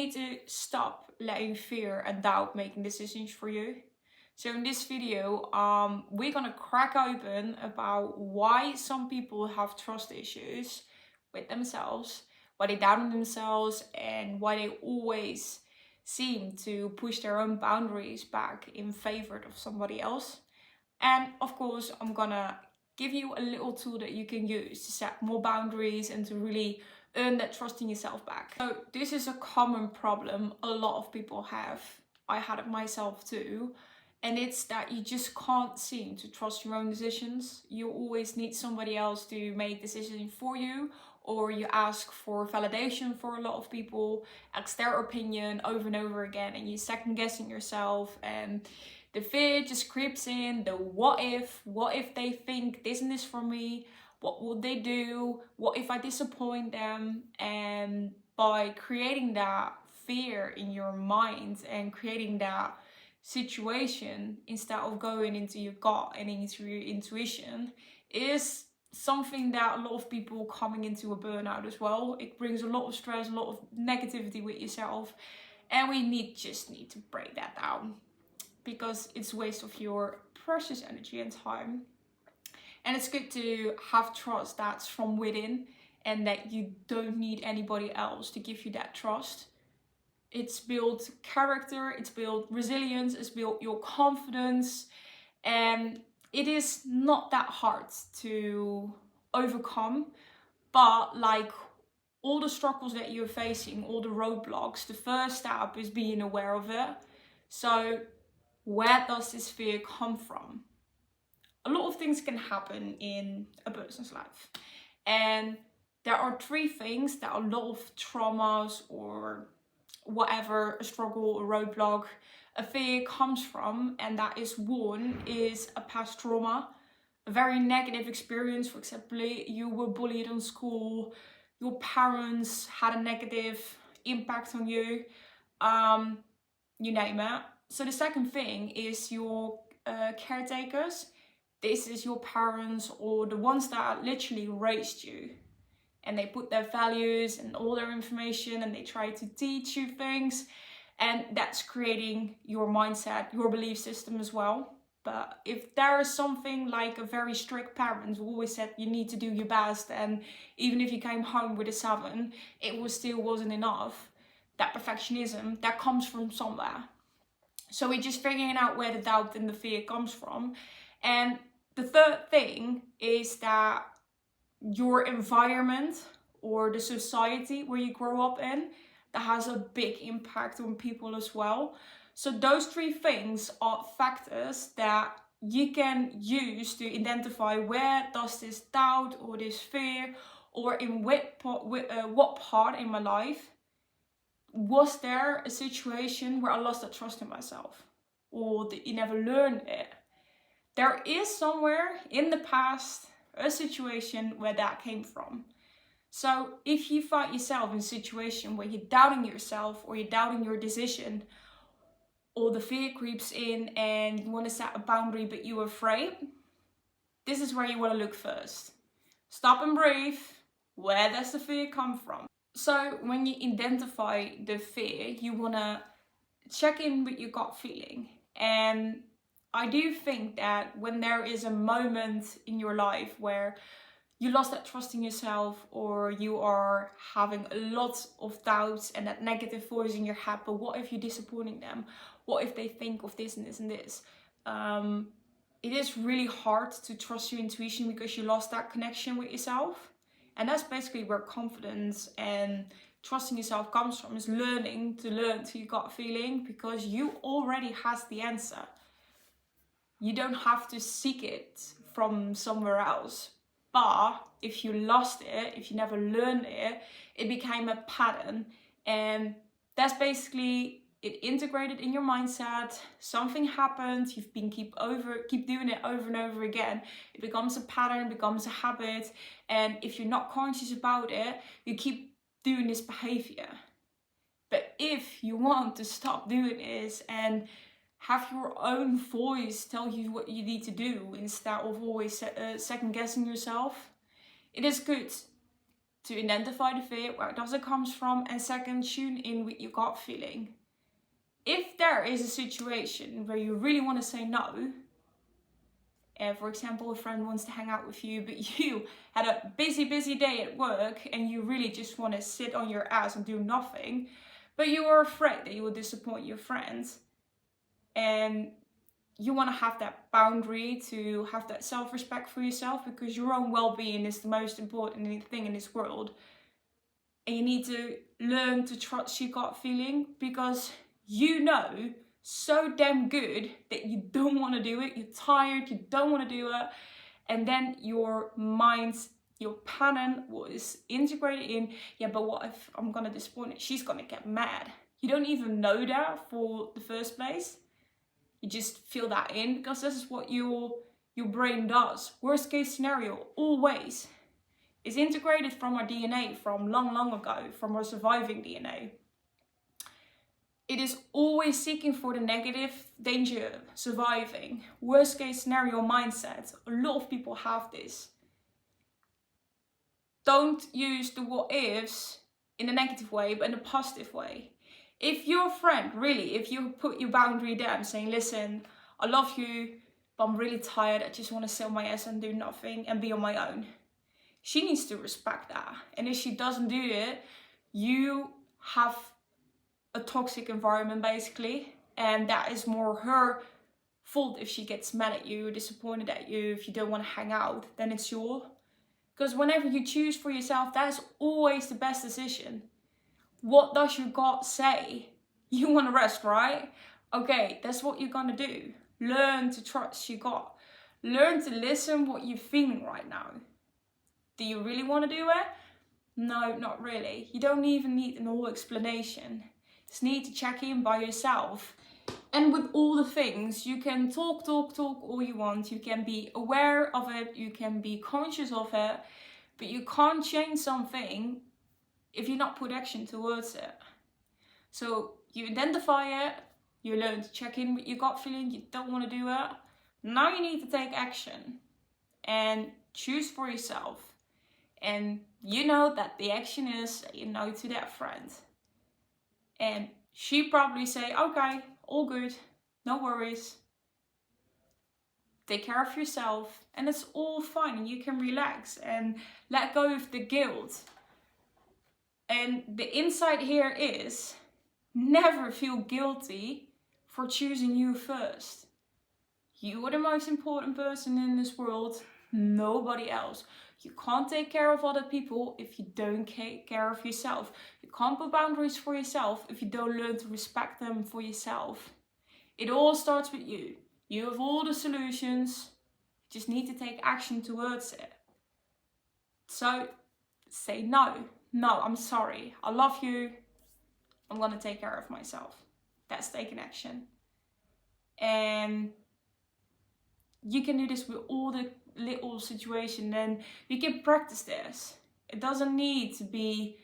need to stop letting fear and doubt making decisions for you. So in this video, we're gonna crack open about why some people have trust issues with themselves, why they doubt in themselves, and why they always seem to push their own boundaries back in favor of somebody else. And of course, I'm gonna give you a little tool that you can use to set more boundaries and to really earn that trust in yourself back. So this is a common problem a lot of people have. I had it myself too. And it's that you just can't seem to trust your own decisions. You always need somebody else to make decisions for you, or you ask for validation for a lot of people, ask their opinion over and over again, and you're second guessing yourself, and the fear just creeps in, the what if they think this and this from me, what will they do, what if I disappoint them? And by creating that fear in your mind and creating that situation instead of going into your gut and into your intuition is something that a lot of people coming into a burnout as well. It brings a lot of stress, a lot of negativity with yourself, and we just need to break that down because it's a waste of your precious energy and time. And it's good to have trust that's from within and that you don't need anybody else to give you that trust. It's built character, it's built resilience, it's built your confidence, and it is not that hard to overcome. But like all the struggles that you're facing, all the roadblocks, the first step is being aware of it. So where does this fear come from? A lot of things can happen in a person's life, and there are three things that a lot of traumas or whatever, a struggle, a roadblock, a fear comes from, and that is one is a past trauma, a very negative experience. For example, you were bullied in school, your parents had a negative impact on you, you name it. So the second thing is your caretakers. This is your parents or the ones that literally raised you. And they put their values and all their information and they try to teach you things. And that's creating your mindset, your belief system as well. But if there is something like a very strict parent who always said you need to do your best, and even if you came home with a 7, it still wasn't enough. That perfectionism, that comes from somewhere. So we're just figuring out where the doubt and the fear comes from. And the third thing is that your environment or the society where you grow up in, that has a big impact on people as well. So those three things are factors that you can use to identify where does this doubt or this fear, or in what part in my life was there a situation where I lost that trust in myself, or that you never learned it. There is somewhere in the past a situation where that came from. So if you find yourself in a situation where you're doubting yourself or you're doubting your decision, or the fear creeps in and you want to set a boundary but you're afraid, this is where you want to look first. Stop and breathe. Where does the fear come from? So when you identify the fear, you want to check in with your gut feeling. And I do think that when there is a moment in your life where you lost that trust in yourself, or you are having a lot of doubts and that negative voice in your head, but what if you're disappointing them? What if they think of this and this and this? It is really hard to trust your intuition because you lost that connection with yourself. And that's basically where confidence and trusting yourself comes from, is learning to your gut feeling, because you already has the answer. You don't have to seek it from somewhere else. But if you lost it, if you never learned it, it became a pattern. And that's basically it integrated in your mindset. Something happened, you've been keep doing it over and over again. It becomes a pattern, becomes a habit. And if you're not conscious about it, you keep doing this behavior. But if you want to stop doing this and have your own voice tell you what you need to do instead of always second guessing yourself, it is good to identify the fear, where does it come from, and second, tune in with your gut feeling. If there is a situation where you really want to say no, for example, a friend wants to hang out with you, but you had a busy day at work and you really just want to sit on your ass and do nothing, but you are afraid that you will disappoint your friends, and you want to have that boundary, to have that self-respect for yourself, because your own well-being is the most important thing in this world. And you need to learn to trust your gut feeling, because you know so damn good that you don't want to do it. You're tired, you don't want to do it. And then your mind, your pattern was integrated in, yeah, but what if I'm going to disappoint her? She's going to get mad. You don't even know that for the first place. You just feel that in, because this is what your brain does. Worst case scenario, always, is integrated from our DNA from long ago, from our surviving DNA. It is always seeking for the negative, danger, surviving, worst case scenario mindset. A lot of people have this. Don't use the what ifs in a negative way, but in a positive way. If your friend, really, if you put your boundary down saying, listen, I love you, but I'm really tired, I just want to sit on my ass and do nothing and be on my own. She needs to respect that. And if she doesn't do it, you have a toxic environment basically. And that is more her fault if she gets mad at you, disappointed at you, if you don't want to hang out, then it's your. Because whenever you choose for yourself, that is always the best decision. What does your gut say? You want to rest, right? Okay, that's what you're going to do. Learn to trust your gut. Learn to listen what you're feeling right now. Do you really want to do it? No, not really. You don't even need an whole explanation. Just need to check in by yourself. And with all the things, you can talk all you want. You can be aware of it. You can be conscious of it. But you can't change something if you not put action towards it. So you identify it, you learn to check in with your gut feeling, you don't want to do it. Now you need to take action and choose for yourself. And you know that the action is saying no to that friend. And she probably say, okay, all good, no worries. Take care of yourself and it's all fine, and you can relax and let go of the guilt. And the insight here is, never feel guilty for choosing you first. You are the most important person in this world, nobody else. You can't take care of other people if you don't take care of yourself. You can't put boundaries for yourself if you don't learn to respect them for yourself. It all starts with you. You have all the solutions, you just need to take action towards it. So say no. No, I'm sorry. I love you. I'm going to take care of myself. That's taking action. And you can do this with all the little situations, and you can practice this. It doesn't need to be,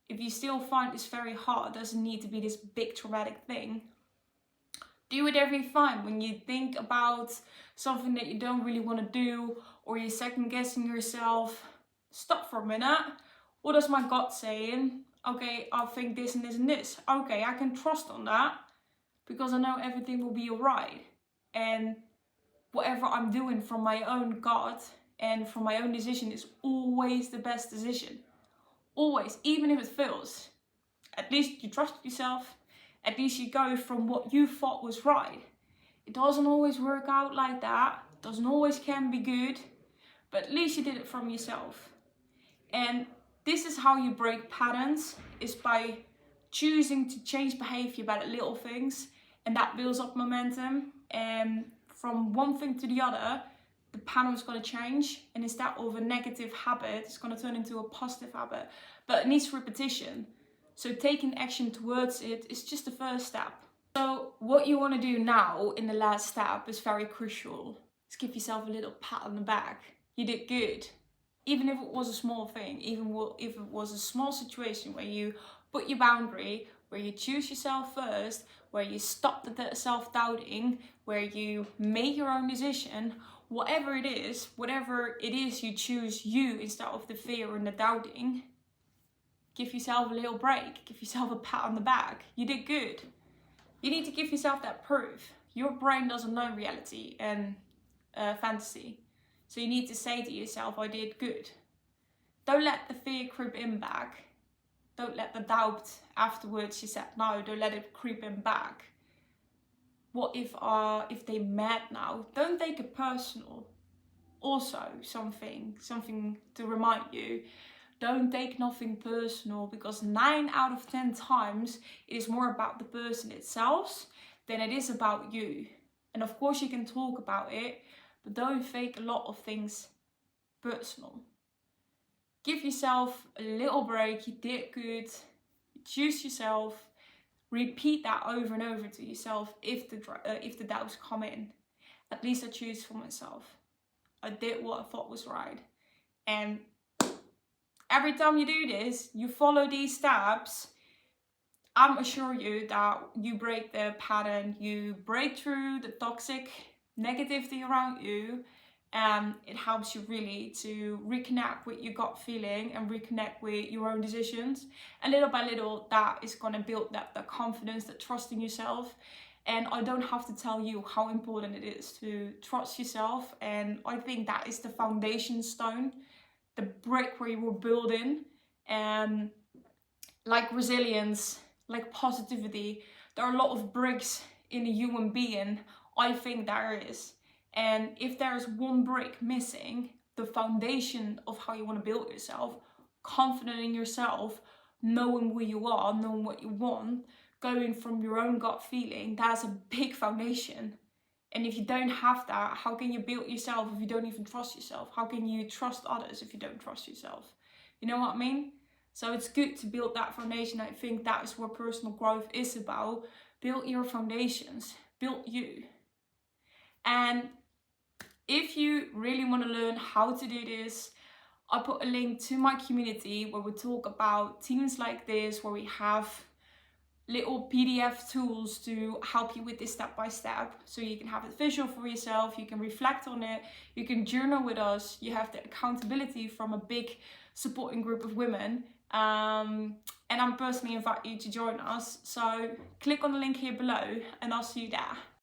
if you still find this very hard, it doesn't need to be this big traumatic thing. Do it every time when you think about something that you don't really want to do, or you're second guessing yourself. Stop for a minute. What is my gut saying? Okay, I think this and this and this. Okay, I can trust on that because I know everything will be alright. And whatever I'm doing from my own gut and from my own decision is always the best decision. Always, even if it fails. At least you trust yourself. At least you go from what you thought was right. It doesn't always work out like that. It doesn't always can be good. But at least you did it from yourself. And this is how you break patterns, is by choosing to change behavior by the little things, and that builds up momentum. And from one thing to the other, the pattern is going to change, and instead of a negative habit, it's going to turn into a positive habit. But it needs repetition. So taking action towards it is just the first step. So what you want to do now in the last step is very crucial. Just give yourself a little pat on the back. You did good. Even if it was a small thing, even if it was a small situation where you put your boundary, where you choose yourself first, where you stop the self-doubting, where you make your own decision, whatever it is you choose you instead of the fear and the doubting, Give yourself a little break. Give yourself a pat on the back. You did good. You need to give yourself that proof. Your brain doesn't know reality and fantasy. So you need to say to yourself, I did good. Don't let the fear creep in back. Don't let the doubt afterwards you said no, don't let it creep in back. What if they mad now? Don't take it personal. Also, something to remind you, don't take nothing personal, because 9 out of 10 times it is more about the person itself than it is about you. And of course you can talk about it, but don't take a lot of things personal. Give yourself a little break. You did good. You choose yourself. Repeat that over and over to yourself if the doubts come in. At least I choose for myself. I did what I thought was right. And every time you do this, you follow these steps, I'm assure you that you break the pattern, you break through the toxic negativity around you, and it helps you really to reconnect with your gut feeling and reconnect with your own decisions. And little by little, that is going to build that confidence, that trust in yourself. And I don't have to tell you how important it is to trust yourself. And I think that is the foundation stone, the brick where you were building. And like resilience, like positivity, there are a lot of bricks in a human being. I think there is. And if there's one brick missing, the foundation of how you want to build yourself, confident in yourself, knowing who you are, knowing what you want, going from your own gut feeling, that's a big foundation. And if you don't have that, how can you build yourself if you don't even trust yourself? How can you trust others if you don't trust yourself? You know what I mean? So it's good to build that foundation. I think that is what personal growth is about. Build your foundations, build you. And if you really want to learn how to do this, I put a link to my community where we talk about themes like this, where we have little PDF tools to help you with this step by step. So you can have it visual for yourself, you can reflect on it, you can journal with us, you have the accountability from a big supporting group of women. And I'm personally invite you to join us. So click on the link here below and I'll see you there.